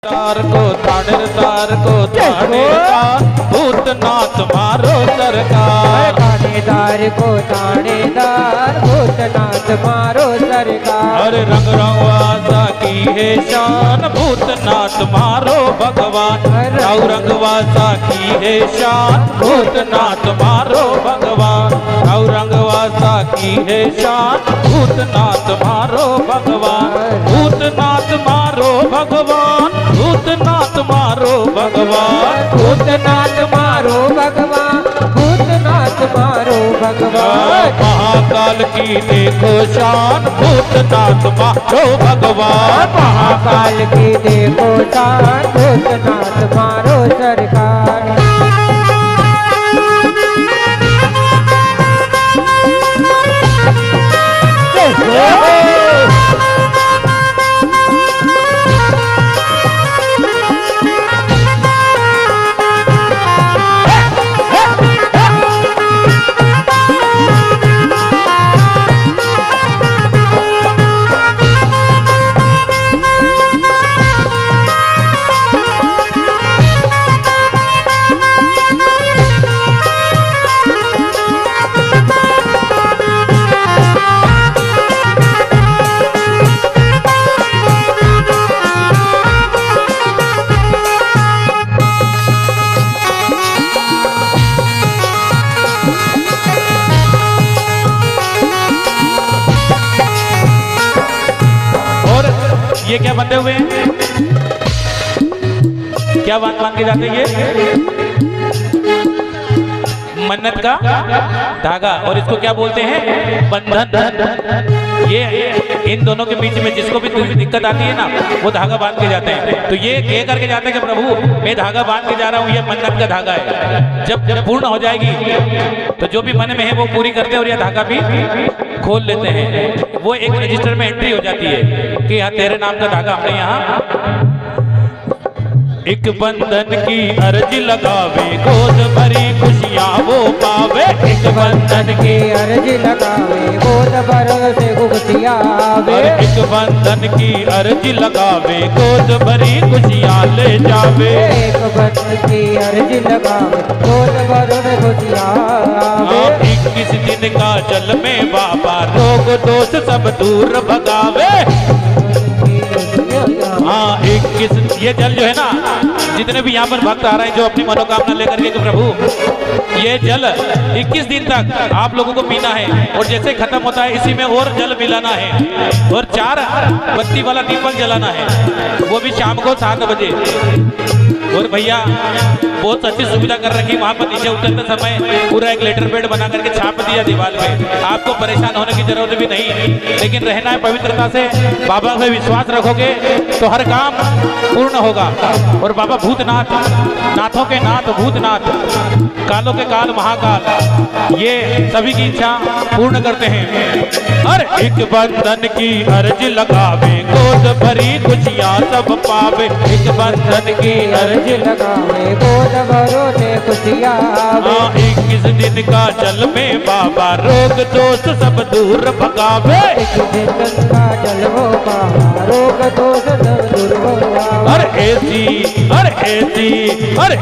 तार को थानेदार भूतनाथ मारो सरकार। थानेदार को थानेदार भूतनाथ मारो सरकार। अरे रंग रंगवासा की है शान भूतनाथ मारो भगवान। राव रंगवासा की है शान भूतनाथ मारो भगवान। राव रंगवासा की है शान भूतनाथ मारो भगवान। भूतनाथ मारो भगवान। भूतनाथ मारो भगवान। भूतनाथ मारो भगवान। भूतनाथ मारो भगवान। महाकाल की देखो शान भूतनाथ मारो भगवान। महाकाल की देखो शान भूतनाथ मारो सरकार। ये क्या बंधे हुए हैं? क्या बांध के जाते हैं? ये मन्नत का धागा और इसको क्या बोलते हैं? बंधन। ये इन दोनों के बीच में जिसको भी कोई दिक्कत आती है ना वो धागा बांध के जाते हैं। तो ये कह करके जाते हैं कि प्रभु मैं धागा बांध के जा रहा हूँ, ये मन्नत का धागा है। जब पूर्ण हो जाएगी तो जो भी मन में है वो पूरी करते हैं और यह धागा भी खोल लेते हैं। वो एक रजिस्टर में एंट्री हो जाती है कि यहाँ तेरे नाम का धागा हमने यहाँ। एक बंधन की अर्जी लगावे गोद भरी खुशियाँ वो पावे। एक बंधन की अर्जी लगावे गोद भर से खुशियाँ आवे। एक बंधन की अर्जी लगावे गोद भरी खुशियाँ ले जावे। एक बंधन की अर्जी लगावे गोद भर से खुशियाँ आवे। 21 दिन का जल में बाबा रोग दोष सब दूर भगावे। हाँ 21 ये जल जो है ना, जितने भी यहाँ पर भक्त आ रहे हैं जो अपनी मनोकामना लेकर के प्रभु ये जल 21 दिन तक आप लोगों को पीना है और जैसे खत्म होता है इसी में और जल मिलाना है और 4 बत्ती वाला दीपक जलाना है, वो भी शाम को 7 बजे। और भैया बहुत अच्छी सुविधा कर रखी, वहाँ पर नीचे उतरते समय पूरा एक लेटर पैड बना करके छाप दिया दीवार पे। आपको परेशान होने की जरूरत भी नहीं, लेकिन रहना है पवित्रता से। बाबा पे विश्वास रखोगे तो हर काम पूर्ण होगा। और बाबा भूतनाथ, नाथों के नाथ भूतनाथ, कालों के काल महाकाल, ये सभी की इच्छा पूर्ण करते हैं। हर एक बंधन की अर्जी लगावे गोद भरी खुशियाँ सब पावे। एक बंधन की अर्जी लगावे गोद भरो से खुशियाँ आवे। 21 दिन का जल में बाबा रोग दोष सब दूर भगावे। 21 दिन का जल वो बाबा रोग दोष सब दूर भगावे।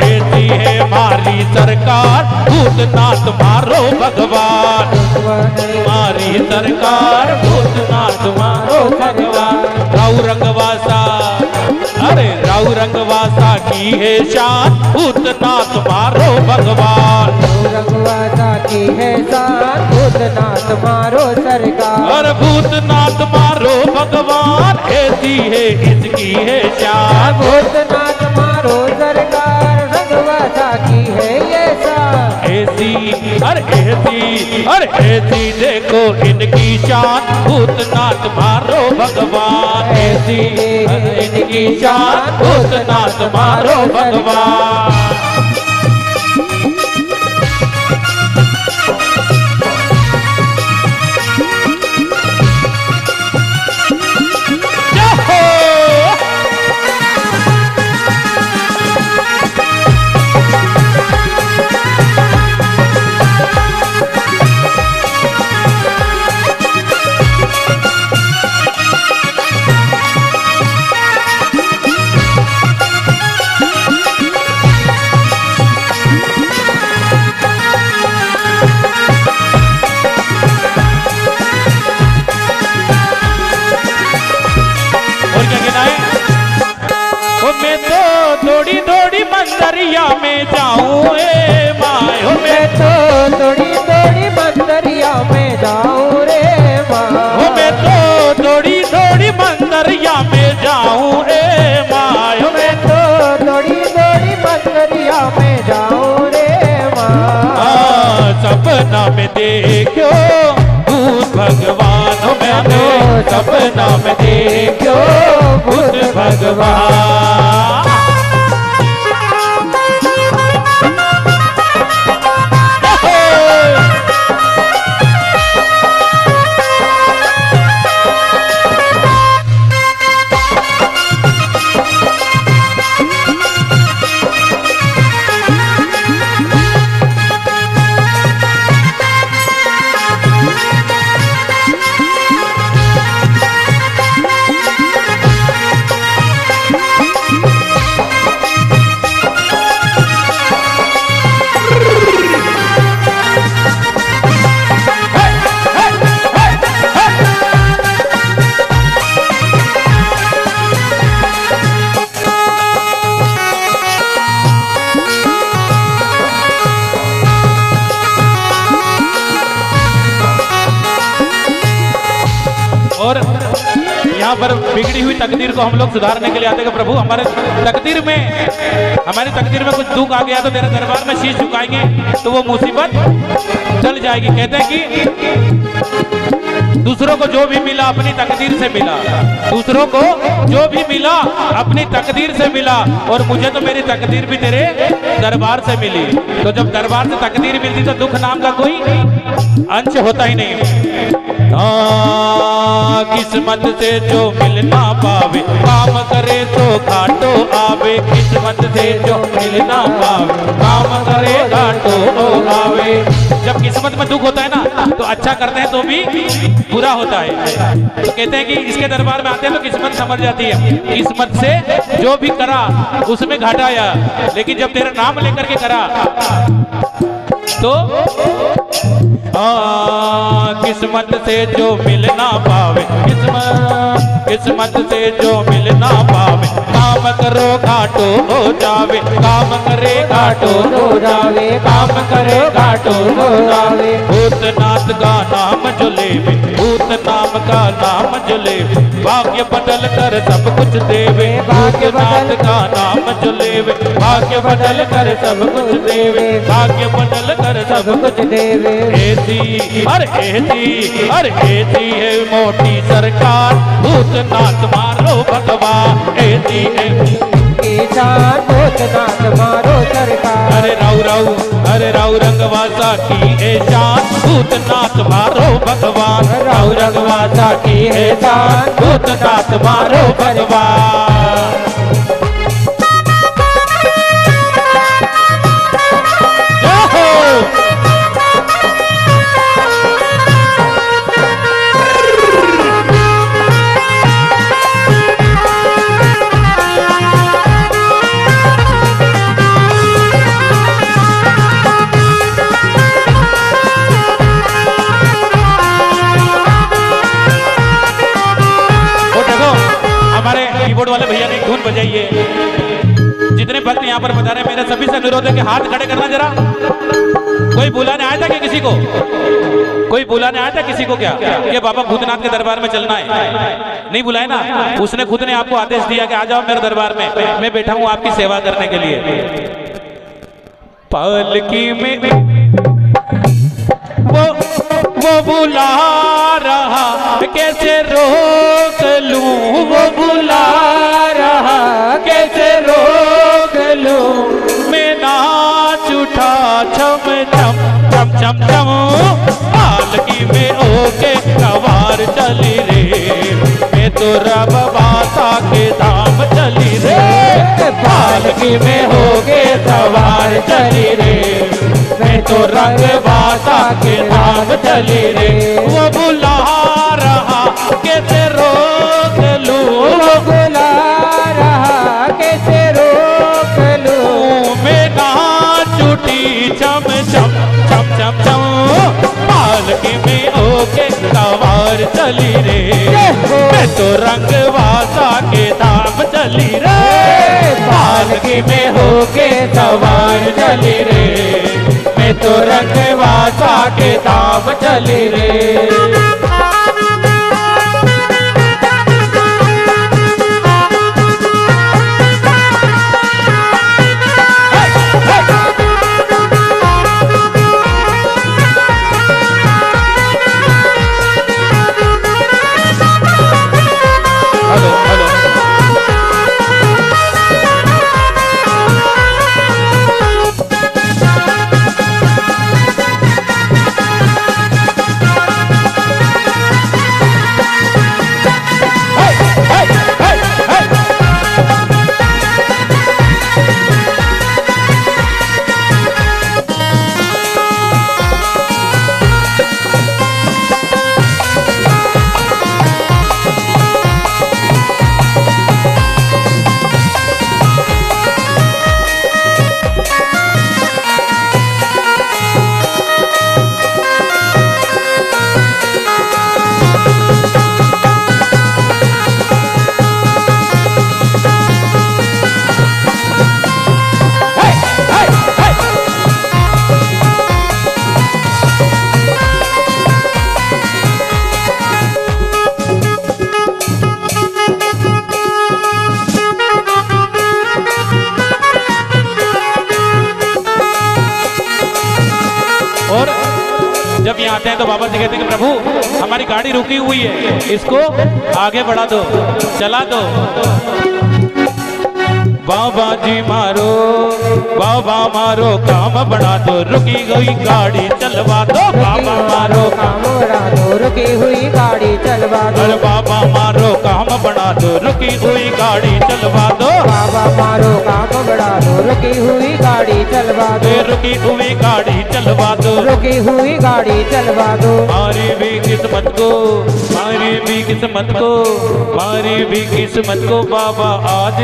ऐसी है हमारी सरकार भूतनाथ मारो भगवान। हमारी सरकार भूतनाथ मारो भगवान। राव रंगवासा, अरे राव रंगवासा की है शान भूतनाथ मारो भगवान। रंगवासा की है शान भूतनाथ मारो सरकार। और भूतनाथ मारो भगवान ऐसी है इसकी है शान। भूतनाथ मारो सरकार रंगवासा की है ये शान। ऐसी देखो इनकी शान भूतनाथ मारो भगवान। ऐसी इनकी शान भूतनाथ मारो भगवान। मैं तो थोड़ी थोड़ी मंदरिया में जाऊं ए माँ, मैं तो थोड़ी थोड़ी मंदरिया में जाऊं रे माँ, मैं तो थोड़ी थोड़ी मंदरिया में जाऊं ए माँ, मैं तो थोड़ी थोड़ी मंदरिया में जाऊं रे माँ। सपना में देखो भूत भगवान, मैंने सपना में देखो भूत भगवान। और यहाँ पर बिगड़ी हुई तकदीर को हम लोग सुधारने के लिए आते हैं कि प्रभु हमारे तकदीर में, हमारी तकदीर में कुछ दुख आ गया तो तेरे दरबार में शीश झुकाएंगे तो वो मुसीबत चल जाएगी। कहते हैं कि दूसरों को जो भी मिला अपनी तकदीर से मिला, दूसरों को जो भी मिला अपनी तकदीर से मिला, और मुझे तो मेरी तकदीर भी तेरे दरबार से मिली। तो जब दरबार से तकदीर मिलती तो दुख नाम का कोई अंश होता ही नहीं। किस्मत से जो मिल ना पावे, काम करे तो घाटो आवे। किस्मत से जो मिल ना पावे, काम करे घाटो आवे। जब किस्मत में दुख होता है ना तो अच्छा करते हैं तो भी बुरा होता है। तो कहते हैं कि इसके दरबार में आते हैं तो किस्मत समझ जाती है, किस्मत से जो भी करा उसमें घाटा आया, लेकिन जब तेरा नाम लेकर के करा तो किस्मत से जो मिल ना पावे, किस्मत से जो मिल ना पावे, काम करो घाटो हो जावे। काम करे घाटो हो जावे, काम करे घाटो हो जावे। भूतनाथ का नाम जो लेवे, भूतनाथ का नाम जो लेवे, भाग्य बदल कर सब कुछ देवे। भूतनाथ का नाम जो लेवे, भाग्य बदल कर सब कुछ देवे। भाग्य बदल कर सब कुछ देवे। ऐसी है मोटी सरकार, भूतनाथ मारो भगवान। ऐसी है किसान भूतनाथ मारो सरकार। अरे राउ रंगवासा की है शान, भूतनाथ मारो भगवान। राउ रंगवासा की है शान, भूतनाथ मारो भगवान। कीबोर्ड वाले भैया ने एक धुन बजाइए। जितने भक्त यहाँ पर बता रहे हैं, मेरा सभी से अनुरोध है कि हाथ खड़े करना जरा। कोई बुलाने आया था कि किसी को, कोई बुलाने आया था किसी को क्या ये बाबा भूतनाथ के दरबार में चलना है? नहीं बुलाए ना, उसने खुद ने आपको आदेश दिया कि आ जाओ मेरे दरबार में, मैं बैठा हूँ आपकी सेवा करने के लिए। पालकी में वो बुला रहा, कैसे रोक लूं? वो बुला रहा, कैसे रोक लूं? मैं नाच उठा छम छम छम छम छम, पालकी में ओके सवार चली रे। मैं तो रब बासा के धाम चली रे, पालकी में होके सवार चली रे। मैं तो रंग बासा के धाम चली रे। वो बुला रहा, कैसे रोक लूं? वो बुला रहा, कैसे रोक लूं? मैं नाच उठी छम छम छम छम छम, पालकी में होके सवार चली रे। मैं तो रंग बासा के धाम चली रे, पालकी में होके सवार चली रे, मैं तो रंगवासा के धाम चली रे। जब यहाँ आते हैं तो बाबा जी कहते हैं कि प्रभु हमारी गाड़ी रुकी हुई है, इसको आगे बढ़ा दो, चला दो। बाबा जी मारो, बाबा मारो काम बढ़ा दो, रुकी हुई गाड़ी चलवा दो। बाबा मारो काम बढ़ा दो, रुकी हुई गाड़ी चलवा दो। अरे बाबा मारो काम बढ़ा दो, रुकी हुई गाड़ी चलवा दो। बाबा मारो काम बढ़ा दो, रुकी हुई गाड़ी चलवा दो। रुकी हुई गाड़ी चलवा दो, रुकी हुई गाड़ी चलवा दो। मारी भी किस्मत को, मारी भी किस्मत को, मारी भी किस्मत को बाबा आज।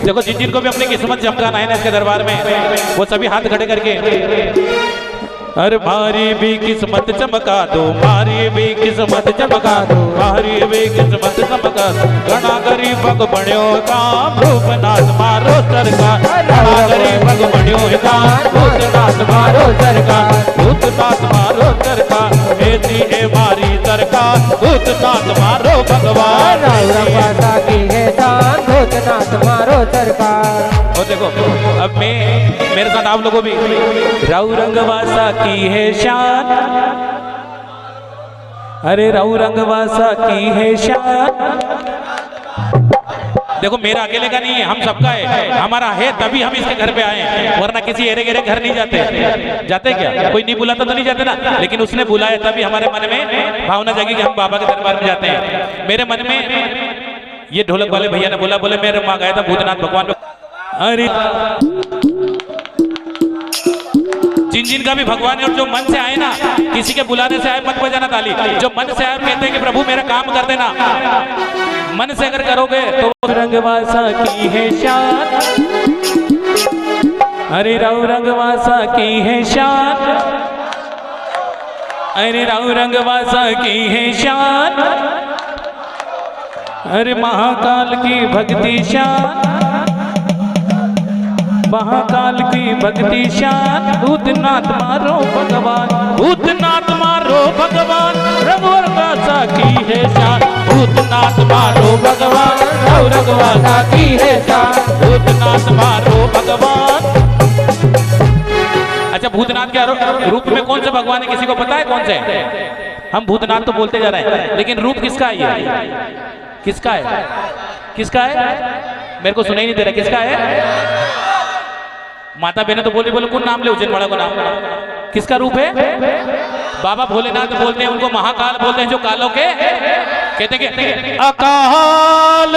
देखो जिनको भी अपनी किस्मत चमकाना है ना इसके दरबार में, वो सभी हाथ खड़े करके अरे मारी भी किस्मत चमका दो, मारी भी किस्मत चमका दो, मारी भी किस्मत चमका दो। घना गरीब बण्यो काम भूतनाथ मारो सरकार, घना गरीब बण्यो काम भूतनाथ मारो सरकार, भूतनाथ मारो सरकार, ऐसी है मारी सरकार, भूतनाथ मारो भगवान। रंगवासा की है शान, भूतनाथ मारो सरकार। और देखो अब मैं मेरे साथ आप लोगों भी राउ रंगवासा की है शान, अरे राउ रंगवासा की है शान। देखो मेरा अकेले का नहीं है, हम सबका है, हमारा है तभी हम इसके घर पे आए हैं, वरना किसी एरे गेरे घर नहीं जाते। जाते क्या? कोई नहीं बुलाता तो नहीं जाते ना, लेकिन उसने बुलाया तभी हमारे मन में भावना जागी कि हम बाबा के दरबार में जाते हैं। मेरे मन में ये ढोलक वाले भैया ने बोला, बोले मेरे माँ गया था भूतनाथ भगवान। अरे जिन का भी भगवान है और जो मन से आए ना, किसी के बुलाने से आए मत बजाना ताली, जो मन से आए कहते हैं कि प्रभु मेरा काम कर देना, मन से अगर करोगे तो रंगवासा की है शान, अरे राउ रंगवासा की है शान, अरे राउ रंगवासा की है शान, अरे महाकाल की भक्ति शान, महाकाल की भक्ति शान, भूतनाथ मारो भगवान, भूतनाथ मारो भगवान, रंगवासा की है शान, भूतनाथ मारो भगवान, रंगवासा की है शान, भूतनाथ मारो भगवान। अच्छा भूतनाथ के रूप में कौन से भगवान है, किसी को पता है कौन से? हम भूतनाथ तो बोलते जा रहे हैं, लेकिन रूप किसका है? किसका है? किसका है? मेरे को सुनाई नहीं दे रहा, किसका है? माता बहने तो बोले कौन नाम ले, उज्जैन वाला को नाम, किसका रूप है? बाबा भोलेनाथ बोलते हैं, उनको महाकाल बोलते हैं, जो कालों के कहते हैं अकाल